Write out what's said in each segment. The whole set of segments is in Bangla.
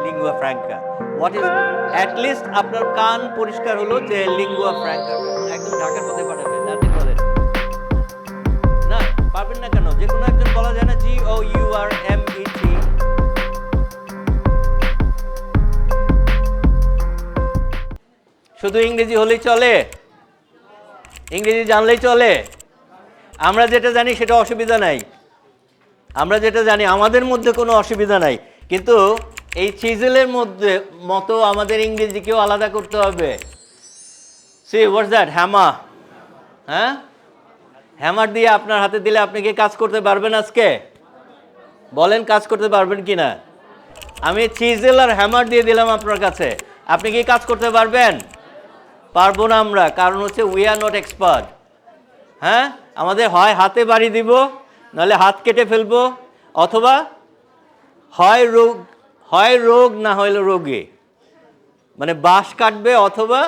Lingua ফ্র্যাঙ্কা what is at least আপনার কান পরিষ্কার হলো যে লিঙ্গুয়া ফ্র্যাঙ্কা একদম ঢাকার পথে পাঠাবে জাতি বলেন না পারবেন না কেন যে কোনো একজন বলা যায় না GOURMET শুধু ইংরেজি হলেই চলে ইংরেজি জানলেই চলে আমরা যেটা জানি সেটা অসুবিধা নাই আমরা যেটা জানি আমাদের মধ্যে কোনো অসুবিধা নাই কিন্তু এই চিজেলের মধ্যে মতো আমাদের ইংরেজিকেও আলাদা করতে হবে সি হোয়াটস দ্যাট হ্যামার হ্যাঁ হ্যামার দিয়ে আপনার হাতে দিলে আপনি কি কাজ করতে পারবেন আজকে বলেন কাজ করতে পারবেন কি না আমি চিজেল আর হ্যামার দিয়ে দিলাম আপনার কাছে আপনি কি কাজ করতে পারবেন পারবো না আমরা কারণ হচ্ছে উই আর নট এক্সপার্ট হ্যাঁ আমাদের হয় হাতে বাড়ি দিব নাহলে হাত কেটে ফেলবো অথবা হয় রোগ না হইলে রোগে মানে বাঁশ কাটবে অথবা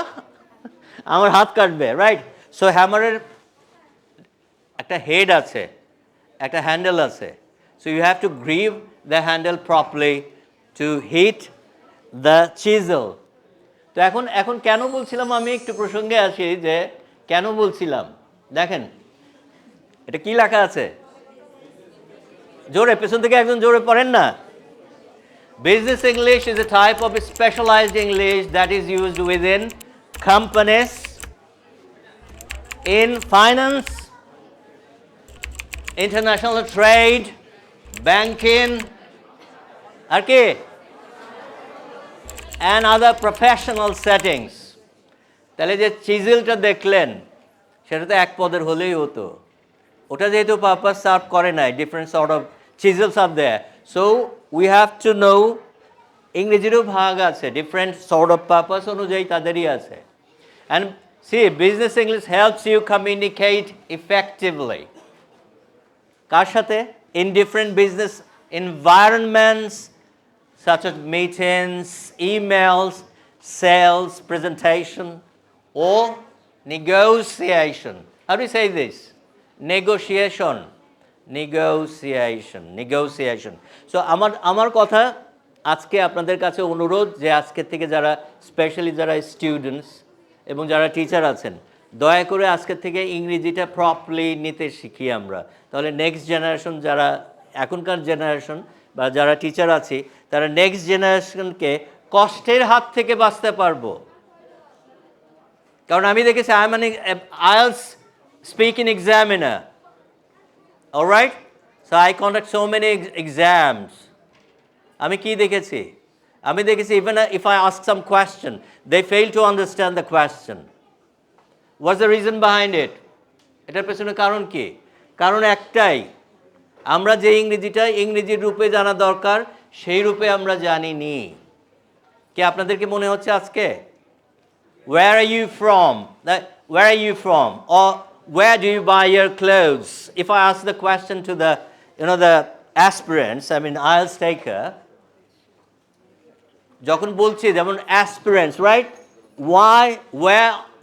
আমার হাত কাটবে রাইট সো হ্যামারের একটা হেড আছে একটা হ্যান্ডেল আছে so you have to grieve the handle properly to hit the chisel তো এখন কেন বলছিলাম আমি একটু প্রসঙ্গে আসি যে কেন বলছিলাম দেখেন এটা কি লেখা আছে জোরে পেছন থেকে একজন জোরে পড়েন না Business English is a type of specialized English that is used within companies in finance, international trade, banking, okay, and other professional settings. তাহলে যে চিজেলটা দেখলেন সেটা তো এক পদের হলেই হতো ওটা যেহেতু পারপাস সার্ভ করে নাই ডিফারেন্ট সর্ট অফ চিজেলস আর there so we have to know ইংরেজিরও ভাগ আছে ডিফারেন্ট সর্ট অফ পারপাস অনুযায়ী তাদেরই আছে and see business English helps you communicate effectively কার সাথে in different business environments such as meetings, emails, sales, presentation, or negotiation. How do you say this? Negotiation. So আমার কথা আজকে আপনাদের কাছে অনুরোধ যে আজকে থেকে যারা স্পেশালি যারা স্টুডেন্টস এবং যারা টিচার আছেন দয়া করে আজকে থেকে ইংরেজিটা প্রপারলি নিতে শিখি আমরা তাহলে নেক্সট জেনারেশন যারা এখনকার জেনারেশন বা যারা টিচার আছি তারা নেক্সট জেনারেশনকে কষ্টের হাত থেকে বাঁচতে পারবো কারণ আমি দেখেছি I am an IELTS speaking examiner alright so I conduct so many exams আমি কি দেখেছি আমি দেখেছি even if I ask some question they fail to understand the question what's the reason behind it এটার পেছনে কারণ কি কারণ একটাই আমরা যে ইংরেজিটা ইংরেজির রূপে জানা দরকার সেই রূপে আমরা জানিনি কি আপনাদেরকে মনে হচ্ছে আজকে where are you from or where do you buy your clothes if I ask the question to the the aspirants I mean IELTS taker যখন বলছি যেমন aspirants right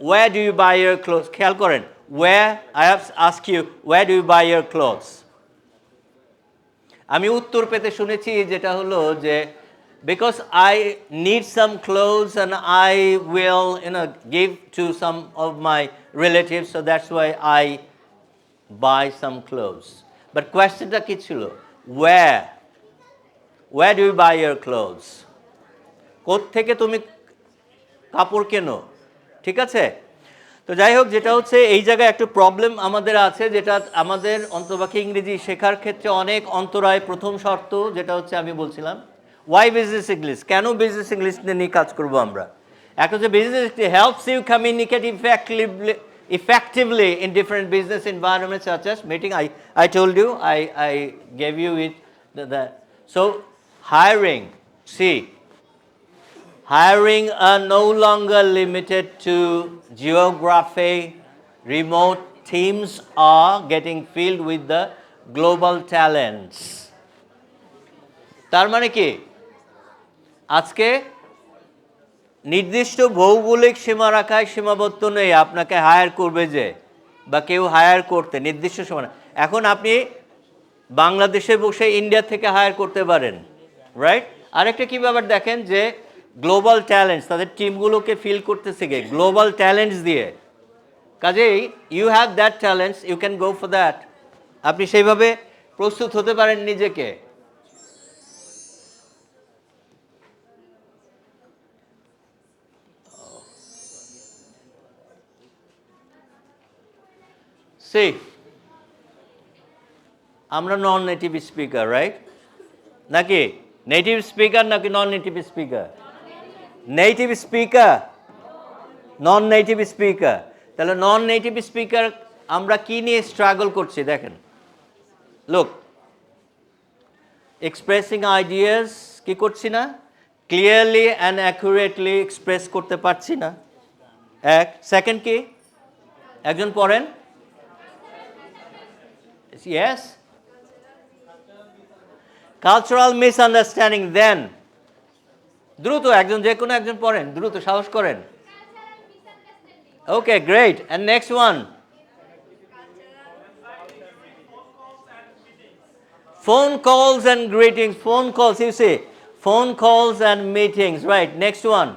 where do you buy your clothes খেয়াল করেন where I have asked you where do you buy your clothes আমি উত্তর পেতে শুনেছি যেটা হলো যে because I need some clothes and I will give to some of my relatives so that's why I buy some clothes but questionটা কি ছিল where do you buy your clothes কোত্থেকে তুমি কাপড় কেনো ঠিক আছে তো যাই হোক যেটা হচ্ছে এই জায়গায় একটা প্রবলেম আমাদের আছে যেটা আমাদের অন্তপাখি ইংরেজি শেখার ক্ষেত্রে অনেক অন্তরায় প্রথম শর্ত যেটা হচ্ছে আমি বলছিলাম ওয়াই বিজনেস ইংলিশ কেন বিজনেস ইংলিশ নিয়ে কাজ করবো আমরা একটা হচ্ছে business helps you communicate effectively in different business environments such as meeting I told you I gave you it so hiring are no longer limited to geography remote teams are getting filled with the global talents তার মানে কি আজকে নির্দিষ্ট ভৌগোলিক সীমারেখায় সীমাবদ্ধ নেই আপনাকে হায়ার করবে যে বা কেউ হায়ার করতে নির্দিষ্ট সময় এখন আপনি বাংলাদেশে বসে ইন্ডিয়া থেকে হায়ার করতে পারেন, রাইট? আরেকটা কী ব্যাপার দেখেন যে গ্লোবাল ট্যালেন্টস, তাদের টিমগুলোকে ফিল করতেছে গিয়ে গ্লোবাল ট্যালেন্টস দিয়ে। কাজেই you have that talents, you can go for that. আপনি সেইভাবে প্রস্তুত হতে পারেন নিজেকে। সি, আমরা নন নেটিভ স্পিকার, রাইট? নাকি নেটিভ স্পিকার নাকি non native speaker? Native speaker, non native speaker. তাহলে নন নেটিভ স্পিকার আমরা কি নিয়ে স্ট্রাগল করছি দেখেন। লুক, এক্সপ্রেসিং আইডিয়াস কি করছি না, ক্লিয়ারলি অ্যান্ড অ্যাকুরেটলি এক্সপ্রেস করতে পারছি না। এক, সেকেন্ড কি, একজন পড়েন। Yes, cultural misunderstanding. দেন দ্রুত একজন, যে কোনো একজন পড়েন, দ্রুত সাহস করেন। Okay, great. And next one, phone calls and greetings. Phone calls, you see, phone calls and meetings, right? Next one,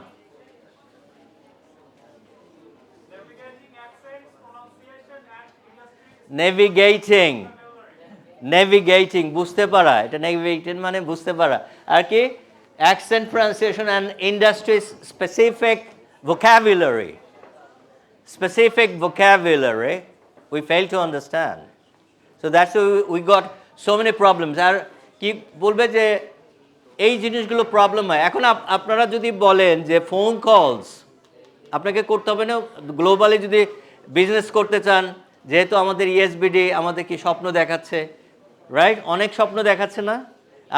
navigating, navigating বুঝতে পারা, এটা navigating মানে বুঝতে পারা। আর কি, accent pronunciation and industry specific vocabulary, specific vocabulary we fail to understand, so that's why we got so many problems. আর কি বলবে যে এই জিনিসগুলো প্রবলেম হয়। এখন আপনারা যদি বলেন যে ফোন কলস আপনাকে করতে হবে না, গ্লোবালি যদি বিজনেস করতে চান, যেহেতু আমাদের ইএসবিডি আমাদের কি স্বপ্ন দেখাচ্ছে, রাইট? অনেক স্বপ্ন দেখাচ্ছে না?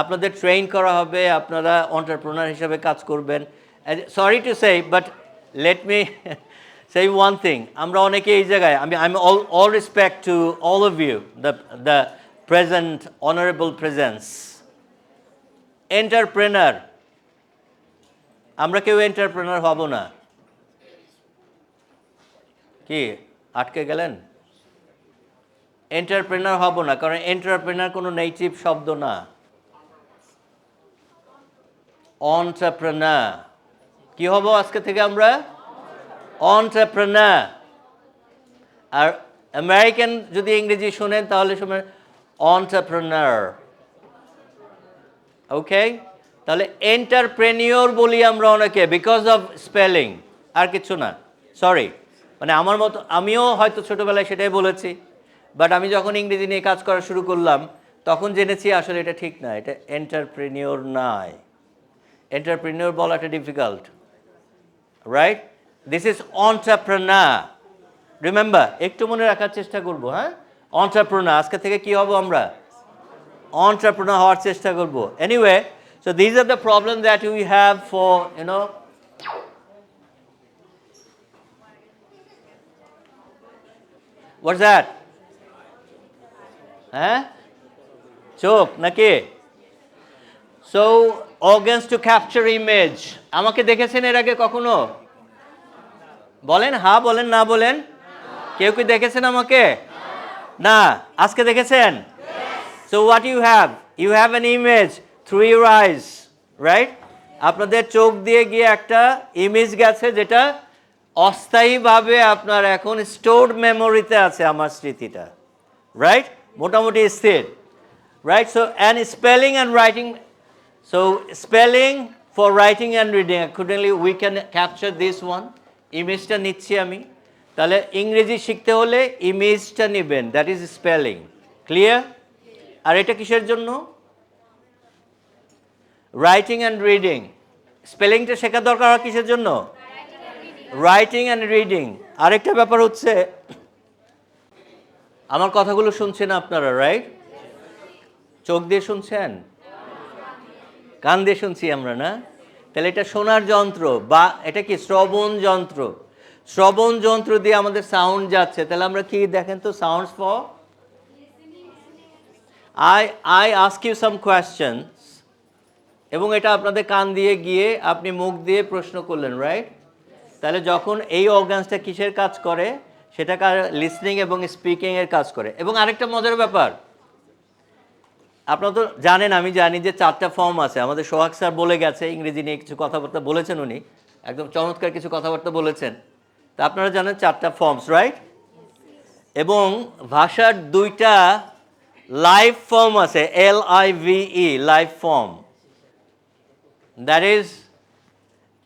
আপনাদের ট্রেন করা হবে, আপনারা এন্টারপ্রেনার হিসাবে কাজ করবেন। Sorry to say, but let me say one thing, আমরা অনেকে এই জায়গায়, I'm all respect to all of you, the present honorable presence, entrepreneur, আমরা কেউ এন্টারপ্রেনার হব না। কি আটকে গেলেন? এন্টারপ্রেনার হব না, কারণ এন্টারপ্রেনার কোনো নেটিভ শব্দ না। এন্টারপ্রেনার কি হব আজকে থেকে আমরা? এন্টারপ্রেনার। আর আমেরিকান যদি ইংরেজি শোনেন তাহলে শোনেন এন্টারপ্রেনার। ওকে, তাহলে এন্টারপ্রেনিওর বলি আমরা অনেকে, বিকজ অফ স্পেলিং, আর কিছু না। সরি, মানে আমার মতো আমিও হয়তো ছোটোবেলায় সেটাই বলেছি, বাট আমি যখন ইংরেজি নিয়ে কাজ করা শুরু করলাম তখন জেনেছি আসলে এটা ঠিক না, এটা এন্টারপ্রেনিওর নয়। এন্টারপ্রেনিওর বলাটা difficult, right? This is entrepreneur. Remember, একটু মনে রাখার চেষ্টা করবো, হ্যাঁ? এন্টারপ্রেনার, আজকে থেকে কি হব আমরা? এন্টারপ্রেনার হওয়ার চেষ্টা করব। Anyway, so these are the problems that we have for, you know, what's that? হ্যাঁ, চোখ নাকি? So organs to capture image, আমাকে দেখেছেন এর আগে কখনো? বলেন, হ্যাঁ বলেন, না বলেন। কেউ কি দেখেছেন আমাকে? না। আজকে দেখেছেন? So what you have an image through your eyes, right? আপনাদের চোখ দিয়ে গিয়ে একটা ইমেজ গেছে, যেটা অস্থায়ীভাবে আপনার এখন স্টোরড মেমোরিতে আছে, আমার স্মৃতিটা, রাইট? মোটামুটি স্থির, right? So and spelling and writing, so spelling for writing and reading accordingly we can capture this one. ইমেজটা নিচ্ছি আমি, তাহলে ইংরেজি শিখতে হলে ইমেজটা নেবেন, দ্যাট ইজ স্পেলিং। ক্লিয়ার? আর এটা কিসের জন্য? Writing and reading. স্পেলিংটা শেখা দরকার হয় কিসের জন্য? Writing and reading. আরেকটা ব্যাপার হচ্ছে, আমার কথাগুলো শুনছেন আপনারা, রাইট? চোখ দিয়ে শুনছেন, কান দিয়ে শুনছি আমরা, না? তাহলে এটা শোনার যন্ত্র, বা এটা কি শ্রবণ যন্ত্র। শ্রবণ যন্ত্র দিয়ে আমাদের সাউন্ড যাচ্ছে, তাহলে আমরা কি দেখেন তো, sounds for I ask you some questions, এবং এটা আপনাদের কান দিয়ে গিয়ে আপনি মুখ দিয়ে প্রশ্ন করলেন, রাইট? তাহলে যখন এই অর্গানসটা কিসের কাজ করে, সেটা লিসনিং এবং স্পিকিংয়ের কাজ করে। এবং আরেকটা মজার ব্যাপার, আপনারা তো জানেন, আমি জানি যে 4টা ফর্ম আছে। আমাদের সোহাগ স্যার বলে গেছে, ইংরেজি নিয়ে কিছু কথাবার্তা বলেছেন উনি, একদম চমৎকার কিছু কথাবার্তা বলেছেন। তা আপনারা জানেন 4টা ফর্মস, রাইট? এবং ভাষার 2টা লাইভ ফর্ম আছে, LIVE, live form, that is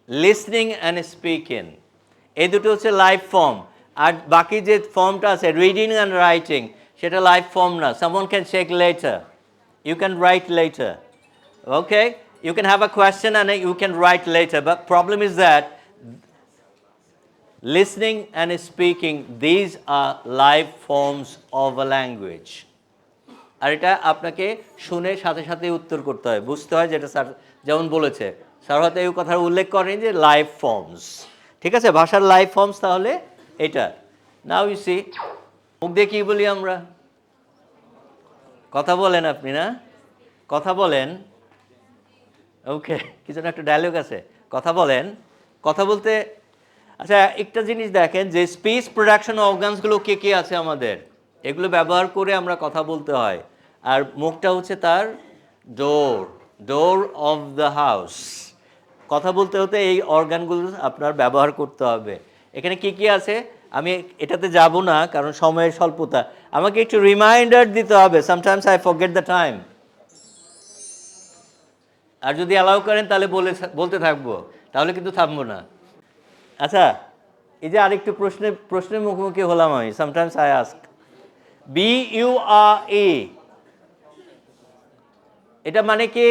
listening and speaking. এই দুটো হচ্ছে লাইভ ফর্ম। আর বাকি যে ফর্মটা আছে রিডিং অ্যান্ড রাইটিং, সেটা লাইভ ফর্ম না। Someone can check letter, you can write later, okay? You can have a question and you can write later, but problem is that listening and speaking, these are live forms of a language. আর এটা আপনাকে শুনে সাথে সাথে উত্তর করতে হয়, বুঝতে হয়, যেটা স্যার যেমন বলেছে। স্যার হয়তো এই কথার উল্লেখ করেন যে লাইভ ফর্মস, ঠিক আছে, ভাষার লাইভ ফর্মস তাহলে এটা। নাও ইউ সি, মুখ দিয়ে কী বলি আমরা? কথা বলেন আপনি, না? কথা বলেন, ওকে, কিছু না, একটা ডায়লগ আছে, কথা বলেন। কথা বলতে, আচ্ছা একটা জিনিস দেখেন যে স্পিচ প্রোডাকশন অর্গানসগুলো কে কে আছে আমাদের, এগুলো ব্যবহার করে আমরা কথা বলতে হয়। আর মুখটা হচ্ছে তার ডোর, ডোর অফ দ্য হাউস। কথা বলতে হতে এই অর্গানগুলো আপনার ব্যবহার করতে হবে। এখানে কি কি আছে আমি এটাতে যাব না, কারণ সময়ের স্বল্পতা। আমাকে একটু রিমাইন্ডার দিতে হবে, sometimes I forget the time. আর যদি অ্যালাউ করেন তাহলে বলতে থাকবো, তাহলে কিন্তু থামবো না। আচ্ছা, এই যে আরেকটু প্রশ্নের মুখোমুখি হলাম আমি। সামটাইমস আই আস্ক, BURE, এটা মানে কি?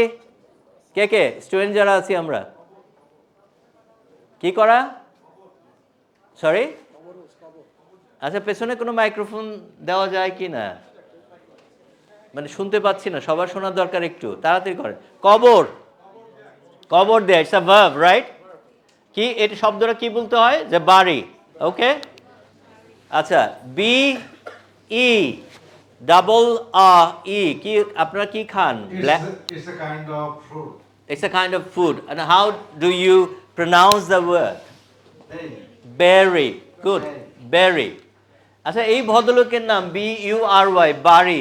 কে কে স্টুডেন্ট যারা আছি আমরা, কি করা? সরি, আচ্ছা পেছনে কোনো মাইক্রোফোন দেওয়া যায় কি না? মানে শুনতে পাচ্ছি না, সবার শোনার দরকার, একটু তাড়াতাড়ি করেন। কবর, কবর দেয়, ইটস আ ভার্ব, রাইট? কি এটা শব্দটা কি বলতে হয়? যে বাড়ি, ওকে। আচ্ছা, BEE কি আপনারা কি খান? It's a kind of fruit. It's a kind of food. And how do you pronounce the word? Berry. Berry. Good. Berry. আচ্ছা, এই ভদ্রলোকের নাম BURY, বাড়ি।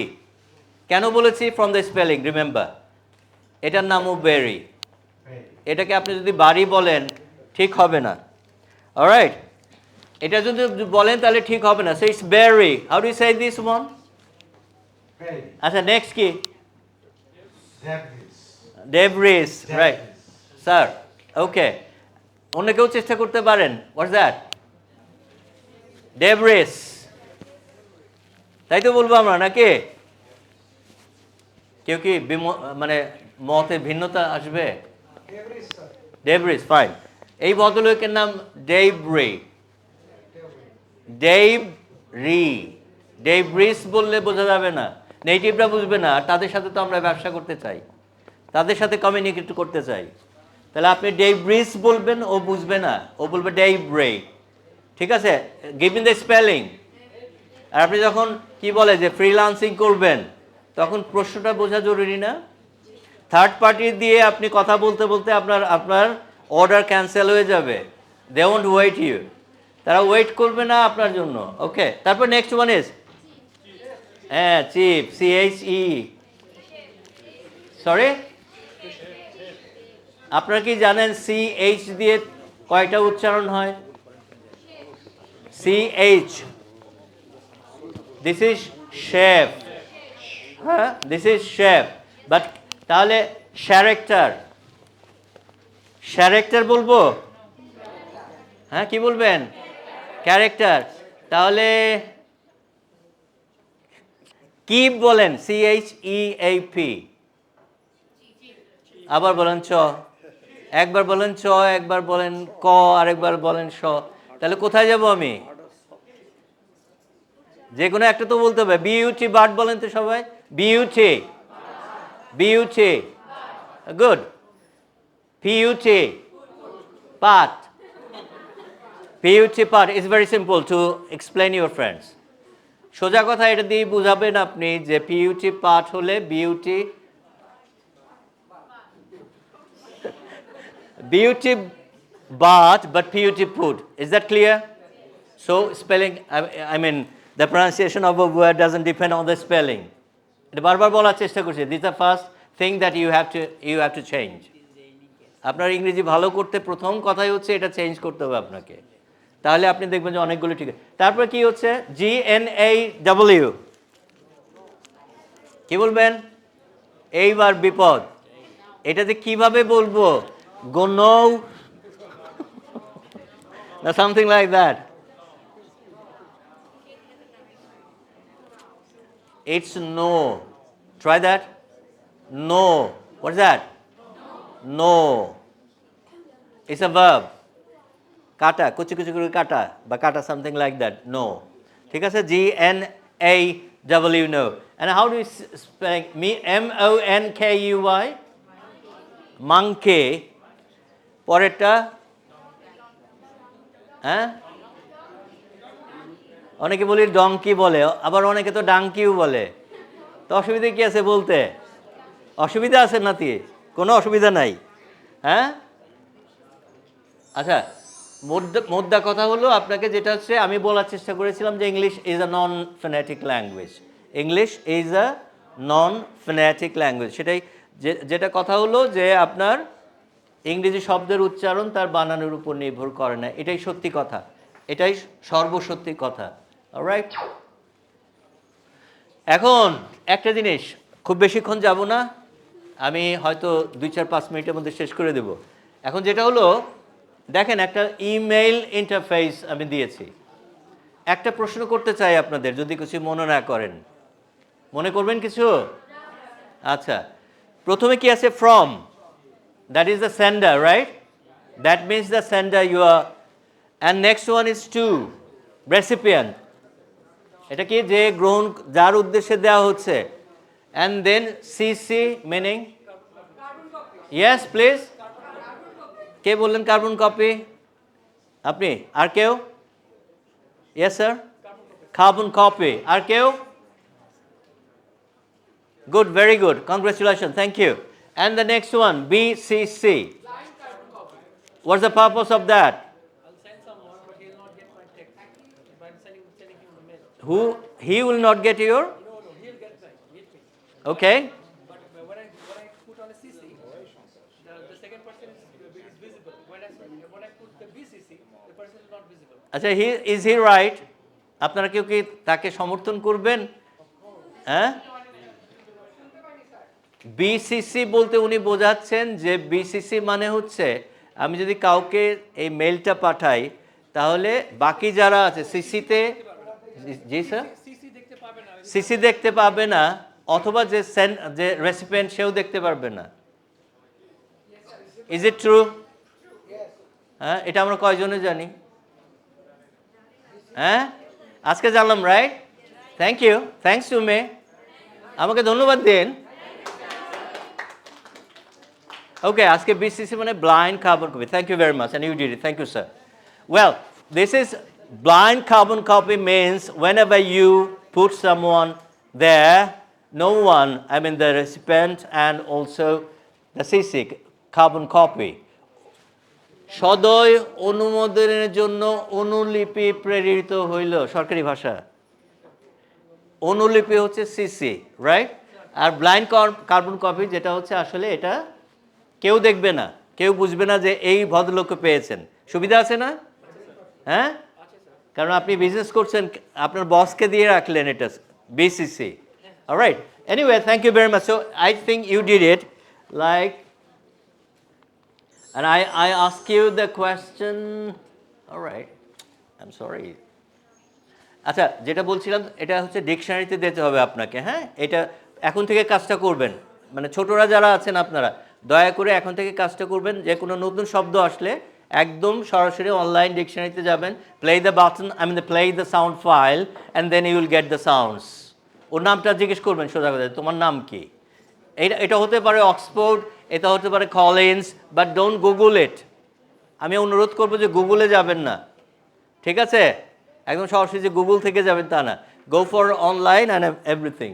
কেন বলেছি? From the spelling, remember. এটার নামও বেরি। Berry. এটাকে আপনি যদি বাড়ি বলেন ঠিক হবে না, অলরাইট? এটা যদি বলেন তাহলে ঠিক হবে না। So it's berry. How do you say this one? Berry. আচ্ছা, নেক্সট কি? Debris. Debris, right Debris. Sir, okay. অন্য কেউ চেষ্টা করতে পারেন? What's that? ডেব্রিস, তাই তো বলবো আমরা, নাকি? কেউ কি মানে মতে ভিন্নতা আসবে? Debris, sir. Debris, fine. এই ভদ্রলোকের নাম ডেব্রি। ডেব্রি, ডেব্রিস বললে বোঝা যাবে না, নেটিভরা বুঝবে না। আর তাদের সাথে তো আমরা ব্যবসা করতে চাই, তাদের সাথে কমিউনিকেট করতে চাই। তাহলে আপনি ডেব্রিস বলবেন, ও বুঝবে না, ও বলবে ডেব্রি, ঠিক আছে? Giving the spelling. আর আপনি যখন কি বলে যে ফ্রিল্যান্সিং করবেন, তখন প্রশ্নটা বোঝা জরুরি না? থার্ড পার্টি দিয়ে আপনি কথা বলতে বলতে আপনার অর্ডার ক্যান্সেল হয়ে যাবে। দে ওয়ন্ট ওয়েট ইউ, তারা ওয়েট করবে না আপনার জন্য, ওকে। তারপর নেক্সট ওয়ান ইজ, হ্যাঁ, চিপ, CHE, সরি, আপনারা কি জানেন CH দিয়ে কয়টা উচ্চারণ হয়? CH, দিস ইজ শেফ, হ্যাঁ, দিস ইজ শেফ। বাট তাহলে ক্যারেক্টার, ক্যারেক্টার বলবো? হ্যাঁ, কি বলবেন? ক্যারেক্টার। তাহলে কি বলেন? CHEAP। আবার বলেন চ, একবার বলেন চ, একবার বলেন ক, আরেকবার বলেন স। তাহলে কোথায় যাব আমি? যে কোনো একটা তো বলতে হবে। BUT, বাট বলেন তো সবাই। BUT, BUT, good. PUT, পাট, PUT, পাট is very simple to explain your friends. সোজা কথা এটা দিয়ে বুঝাবেন আপনি যে PUT পাট হলে BUT bath, but PUT put. Is that clear? So spelling, I mean, the pronunciation of a word doesn't depend on the spelling. এটা বারবার বলার চেষ্টা করছি, this the first thing that you have to change. আপনার ইংরেজি ভালো করতে প্রথম কথাই হচ্ছে এটা চেঞ্জ করতে হবে আপনাকে, তাহলে আপনি দেখবেন যে অনেকগুলো ঠিক আছে। তারপরে কি হচ্ছে GNAW, কি বলবেন? এইবার বিপদ, এটাতে কিভাবে বলবো? গো নো না something like that. It's no. Try that. No. What's that? No. It's a verb. Kata, kuchu kuchu kuchu kata, বা kata something like that. No. ঠিক আছে? GNAW, no. And how do you spell MONKEY? Monkey. পরেরটা? হ্যাঁ? অনেকে বলি ডঙ্কি বলে, আবার অনেকে তো ডাঙ্কিও বলে। তো অসুবিধা কি আছে বলতে? অসুবিধা আছে নাতি? কোনো অসুবিধা নাই। হ্যাঁ, আচ্ছা, মোদ্দা কথা হলো আপনাকে যেটা হচ্ছে আমি বলার চেষ্টা করেছিলাম যে English is a non phonetic language. English is a non phonetic language. সেটাই যেটা কথা হলো যে আপনার ইংরেজি শব্দের উচ্চারণ তার বানানোর উপর নির্ভর করে না। এটাই সত্যি কথা, এটাই সর্বসত্যি কথা। অলরাইট, এখন একটা জিনিস, খুব বেশিক্ষণ যাব না, আমি হয়তো 2-4-5 মিনিটের মধ্যে শেষ করে দেব। এখন যেটা হলো, দেখেন একটা ইমেইল ইন্টারফেস আমি দিয়েছি। একটা প্রশ্ন করতে চাই আপনাদের, যদি কিছু মনে না করেন। মনে করবেন কিছু? আচ্ছা, প্রথমে কি আছে? From, that is the sender, right? That means the sender you are, and next one is to, recipient, এটা কি? যে গ্রহণ, যার উদ্দেশ্যে দেওয়া হচ্ছে। And then CC meaning, yes please. কে বললেন কার্বন কপি? আপনি? আর কেউ? Yes sir, carbon copy. আর কেউ? Good, very good, congratulation, thank you. And the next one, BCC, what's the purpose of that? Who? He will not get your? Okay. But when I put on a CC, the second person is visible. When I put the BCC, the person is not visible. আচ্ছা, is he right? আপনারা কেউ কি তাকে সমর্থন করবেন? হ্যাঁ, BCC বলতে উনি বোঝাচ্ছেন যে BCC মানে হচ্ছে আমি যদি কাউকে এই মেলটা পাঠাই তাহলে বাকি যারা আছে সিসিতে, জি স্যার, সিসি দেখতে পাবে না, অথবা যে রেসিপিয়েন্ট সেও দেখতে পারবে না। Is it true? হ্যাঁ, এটা আমরা কয়জনে জানি? হ্যাঁ, আজকে জানলাম, right? Thank you, thanks to me, আমাকে ধন্যবাদ দিন। ওকে, আজকে BCC মানে blind carbon copy. Thank you very much, and you did it. Thank you, sir. Well, this is blind carbon copy means whenever you put someone there, no one, I mean the recipient and also the CC, carbon copy. সদয় অনুমোদনের জন্য অনুলিপি প্রেরিত হইল, সরকারি ভাষা। অনুলিপি হচ্ছে সিসি, রাইট? আর ব্লাইন্ড কার্বন কপি যেটা হচ্ছে আসলে এটা কেউ দেখবে না, কেউ বুঝবে না যে এই ভদ্রলোককে পেয়েছেন। সুবিধা আছে না? হ্যাঁ, কারণ আপনি বিজনেস করছেন, আপনার বসকে দিয়ে রাখলেন এটা, BCC। Alright, anyway, thank you very much. So I think you did it like, and I ask you the question, all right, I'm sorry. আচ্ছা, যেটা বলছিলাম এটা হচ্ছে ডিকশনারিতে দিতে হবে আপনাকে। হ্যাঁ, এটা এখন থেকে কাজটা করবেন, মানে ছোটরা যারা আছেন আপনারা দয়া করে এখন থেকে কাজটা করবেন। যে কোনো নতুন শব্দ আসলে একদম সরাসরি অনলাইন ডিকশনারিতে যাবেন, play the button, I mean play the sound file, and then you will get the sounds. ওর নামটা জিজ্ঞেস করবেন সোজা কথা, তোমার নাম কি? এটা হতে পারে অক্সফোর্ড, এটা হতে পারে কলিন্স, বাট ডোন্ট গুগল ইট। আমি অনুরোধ করবো যে গুগলে যাবেন না, ঠিক আছে? একদম সরাসরি যে গুগল থেকে যাবেন তা না, go for online and everything.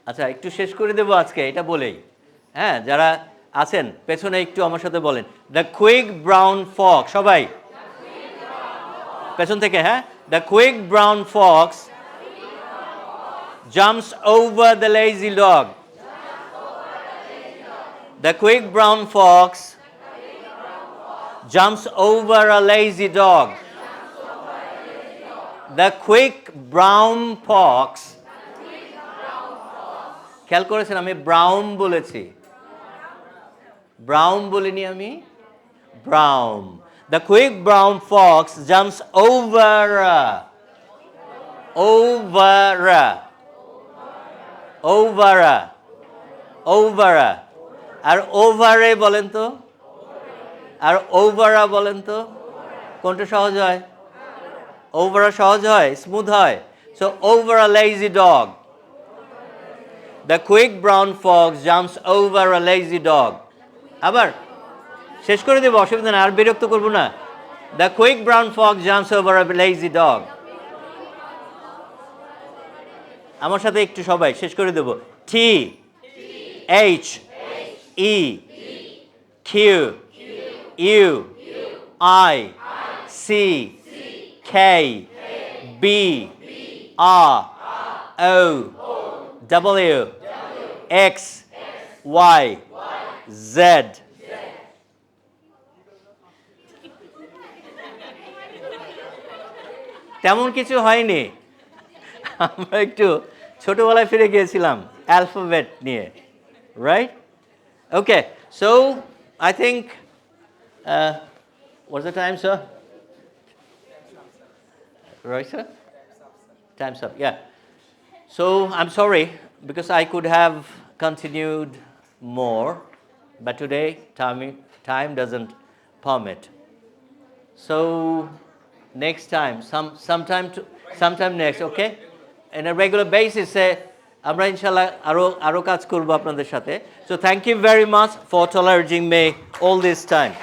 আচ্ছা, একটু শেষ করে দেবো আজকে এটা বলেই। হ্যাঁ, যারা আছেন পেছনে একটু আমার সাথে বলেন, দ্য কুইক ব্রাউন ফক্স, সবাই পেছন থেকে, হ্যাঁ? The quick brown fox jumps over the lazy dog. The quick brown fox jumps over a lazy dog. The quick brown fox, খেয়াল করেছেন আমি ব্রাউন বলেছি, ব্রাউন বলিনি আমি, brown. The quick brown fox jumps over আর ওভারে বলেন তো, আর ওভারা বলেন তো, কোনটা সহজ হয়? ওভারা সহজ হয়, স্মুথ হয়। So over a lazy dog. The quick brown fox jumps over a lazy dog. আবার শেষ করে দেবো, অসুবিধা না, আর বিরক্ত করবো না। The quick brown fox jumps over a lazy dog. আমার সাথে একটু সবাই শেষ করে দেবো। T H E Q U I C K B R O W X Y Z. তেমন কিছু হয়নি, আমরা একটু ছোটবেলায় ফিরে গিয়েছিলাম অ্যালফাবেট নিয়ে, right? Okay, so I think what's the time, sir? Right, sir? Time's up, yeah. So I'm sorry because I could have continued more, but today time doesn't permit. So next time, sometime next, okay? In a regular basis, আমরা ইনশাল্লাহ আরো কাজ করব আপনাদের সাথে। So thank you very much for tolerating me all this time.